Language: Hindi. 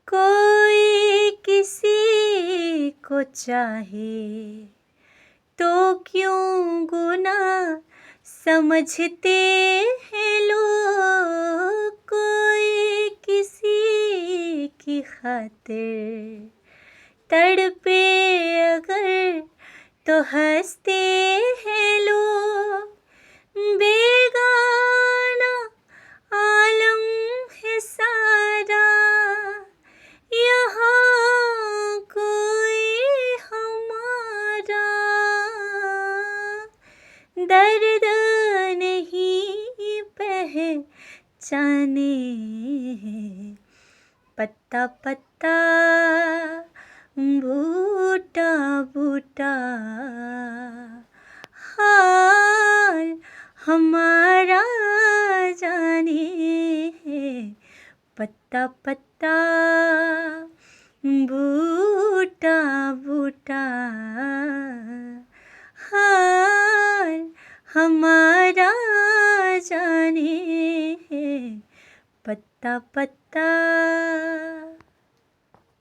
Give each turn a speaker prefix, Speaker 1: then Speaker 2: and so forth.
Speaker 1: कोई किसी को चाहे तो क्यों गुनाह समझते हैं लोग। कोई किसी की खातिर तड़पे अगर तो हंसते हैं लोग। बेगाना आलम है सारा, यहाँ कोई हमारा दर्द नहीं पहचाने। पत्ता पत्ता बूटा बूटा हाल हमारा जाने। पत्ता पत्ता बूटा बूटा हाल हमारा जाने। पत्ता पत्ता